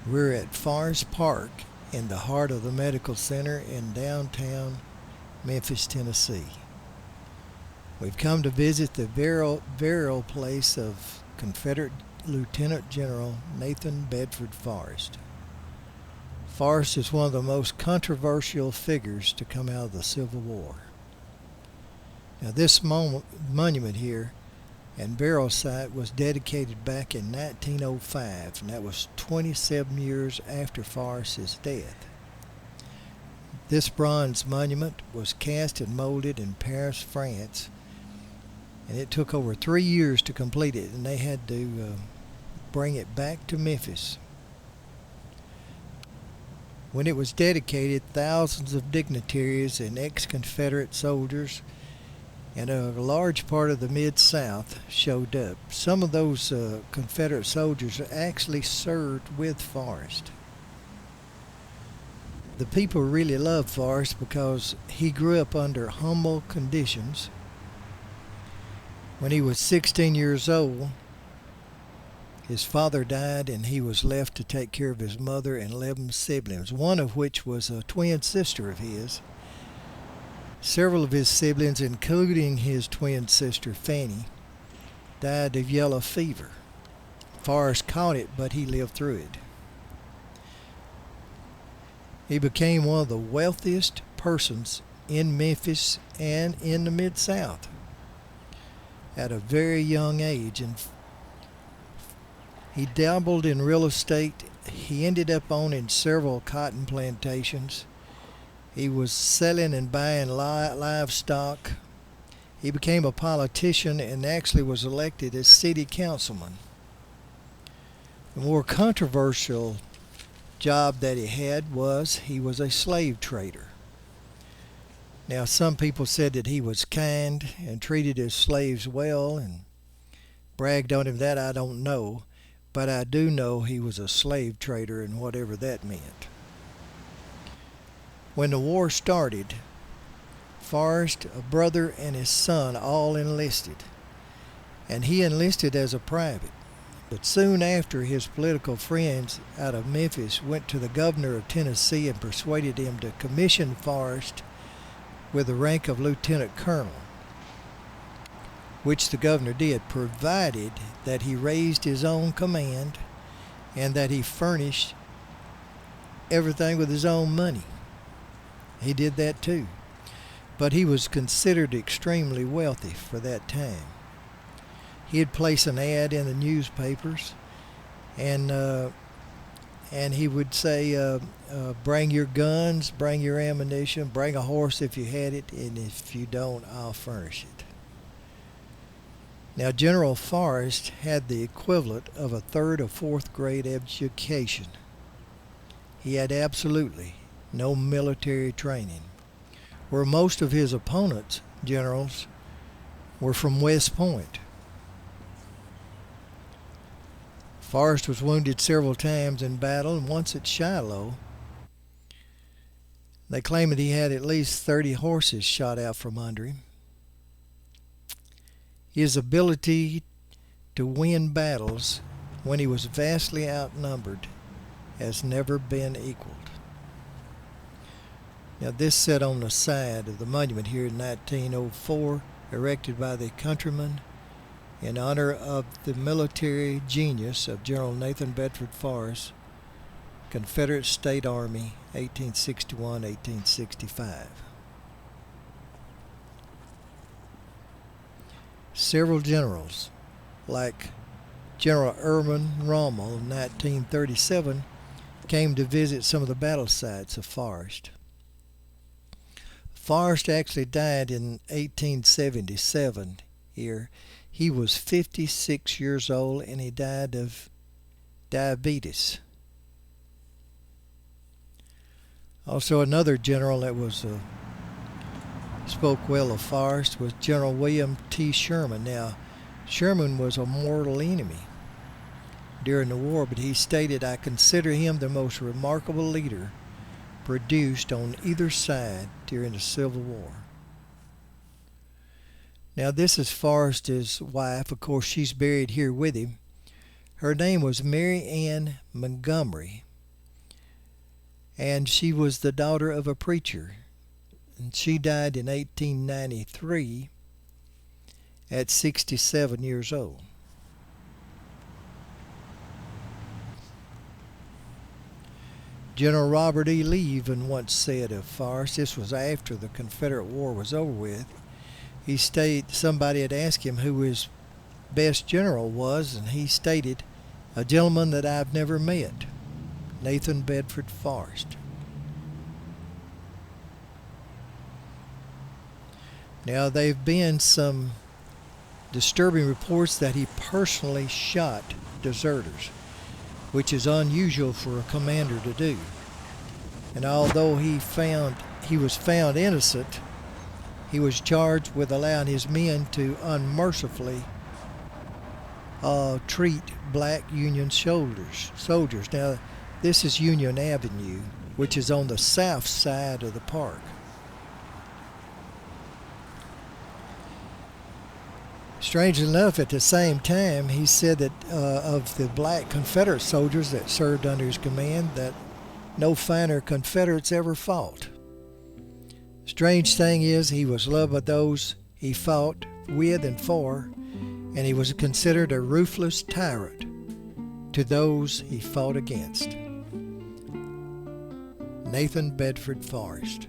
We're at Forest Park in the heart of the medical center in downtown Memphis, Tennessee. We've come to visit the burial place of Confederate Lieutenant General Nathan Bedford Forrest. Forrest is one of the most controversial figures to come out of the Civil War. Now, this monument here and burial site was dedicated back in 1905, and that was 27 years after Forrest's death. This bronze monument was cast and molded in Paris, France, and it took over 3 years to complete it, and they had to bring it back to Memphis. When it was dedicated, thousands of dignitaries and ex-Confederate soldiers and a large part of the Mid-South showed up. Some of those Confederate soldiers actually served with Forrest. The people really loved Forrest because he grew up under humble conditions. When he was 16 years old, his father died and he was left to take care of his mother and 11 siblings, one of which was a twin sister of his. Several of his siblings, including his twin sister Fanny, died of yellow fever. Forrest caught it, but he lived through it. He became one of the wealthiest persons in Memphis and in the Mid-South at a very young age, and he dabbled in real estate. He ended up owning several cotton plantations. He was selling and buying livestock. He became a politician and actually was elected as city councilman. The more controversial job that he was a slave trader. Now, some people said that he was kind and treated his slaves well and bragged on him. That I don't know, but I do know he was a slave trader, and whatever that meant. When the war started, Forrest, a brother, and his son all enlisted, and he enlisted as a private. But soon after, his political friends out of Memphis went to the governor of Tennessee and persuaded him to commission Forrest with the rank of lieutenant colonel, which the governor did, provided that he raised his own command and that he furnished everything with his own money. He did that too. But he was considered extremely wealthy for that time. He'd place an ad in the newspapers, and he would say, bring your guns, bring your ammunition, bring a horse if you had it, and if you don't, I'll furnish it. Now, General Forrest had the equivalent of a 3rd or 4th grade education. He had absolutely no military training, where most of his opponents, generals, were from West Point. Forrest was wounded several times in battle, and once at Shiloh. They claim that he had at least 30 horses shot out from under him. His ability to win battles when he was vastly outnumbered has never been equaled. Now, this sat on the side of the monument here in 1904, erected by the countrymen in honor of the military genius of General Nathan Bedford Forrest, Confederate State Army, 1861-1865. Several generals, like General Irvin Rommel in 1937, came to visit some of the battle sites of Forrest. Forrest actually died in 1877 here. He was 56 years old, and he died of diabetes. Also, another general that spoke well of Forrest was General William T. Sherman. Now, Sherman was a mortal enemy during the war, but he stated, "I consider him the most remarkable leader produced on either side during the Civil War." Now, this is Forrest's wife. Of course, she's buried here with him. Her name was Mary Ann Montgomery, and she was the daughter of a preacher. And she died in 1893 at 67 years old. General Robert E. Lee even once said of Forrest, this was after the Confederate War was over with, he stated, somebody had asked him who his best general was, and he stated, a gentleman that I've never met, Nathan Bedford Forrest. Now, there have been some disturbing reports that he personally shot deserters, which is unusual for a commander to do. And although he was found innocent, he was charged with allowing his men to unmercifully treat black Union soldiers. Now, this is Union Avenue, which is on the south side of the park. Strangely enough, at the same time, he said that of the black Confederate soldiers that served under his command, that no finer Confederates ever fought. Strange thing is, he was loved by those he fought with and for, and he was considered a ruthless tyrant to those he fought against. Nathan Bedford Forrest.